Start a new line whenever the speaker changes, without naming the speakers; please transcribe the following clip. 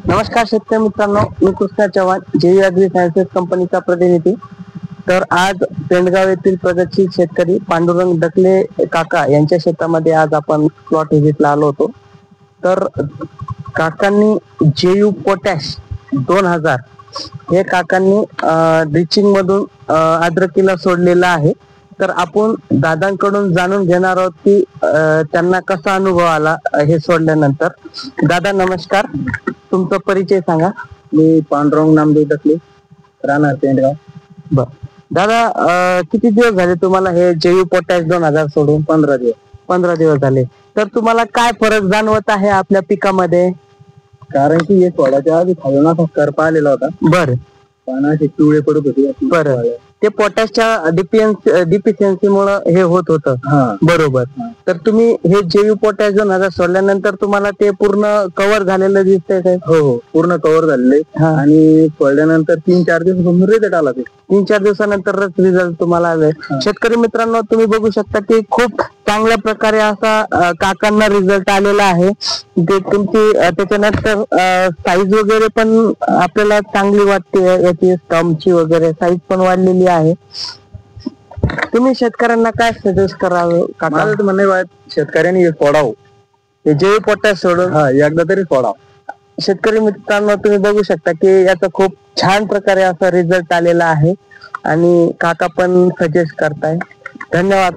नमस्कार शेतकरी मित्रांनो, मी Krishna Chavan, JE Agri Sciences कंपनीचा प्रतिनिधी. तर आज पेंडगाव येथील प्रगतशील शेतकरी पांडुरंग डकले काका यांच्या शेतामध्ये आज आपण प्लॉट व्हिजिटला आलो होतो. तर काकांनी जेयू पोटॅश 2000 हे काकांनी ड्रिचिंग मधून अद्रकीला सोडलेलं आहे. तर आपण दादांकडून जाणून घेणार आहोत की त्यांना कसा अनुभव आला हे सोडल्यानंतर. दादा नमस्कार, तुमचा परिचय सांगा.
मी पांडुरंग नामदेव डकले, राहणार पेंडगाव.
बर दादा, किती दिवस झाले तुम्हाला हे जेयू पोटॅश 2000 सोडून? 15 दिवस झाले. तर तुम्हाला काय फरक जाणवत आहे आपल्या पिकामध्ये?
कारण की हे सोडाच्या आधी खालून असा करपा आलेला होता.
बर,
पानाचे पिवळे पडत होते.
बर, ते पोटॅशच्या डिफिशियन्सी मुळे हे होत होतं. बरोबर. तर तुम्ही हे जेयू पोटॅश 2000 सोडल्यानंतर तुम्हाला ते पूर्ण कव्हर झालेलं दिसतंय काय?
हो, पूर्ण कव्हर झालेले. आणि सोडल्यानंतर 3-4 दिवसापासून रिझल्ट आला.
3-4 दिवसानंतरच रिझल्ट तुम्हाला आले. शेतकरी मित्रांनो, तुम्ही बघू शकता की खूप चांगल्या प्रकारे असा काकांना रिझल्ट आलेला आहे. ते तुमची त्याच्यानंतर साईज वगैरे पण आपल्याला चांगली वाटते. याची स्टम्पची वगैरे साईज पण वाढलेली आहे. तुम्ही शेतकऱ्यांना काय सजेस्ट करावं?
माझं म्हणणं शेतकऱ्यांनी हे सोडावं,
हे जेयू पोटॅश सोडून
एकदा तरी सोडावं.
शेतकरी मित्रांनो, तुम्ही बघू शकता की याचा खूप छान प्रकारे असा रिझल्ट आलेला आहे आणि काका पण सजेस्ट करताय. धन्यवाद.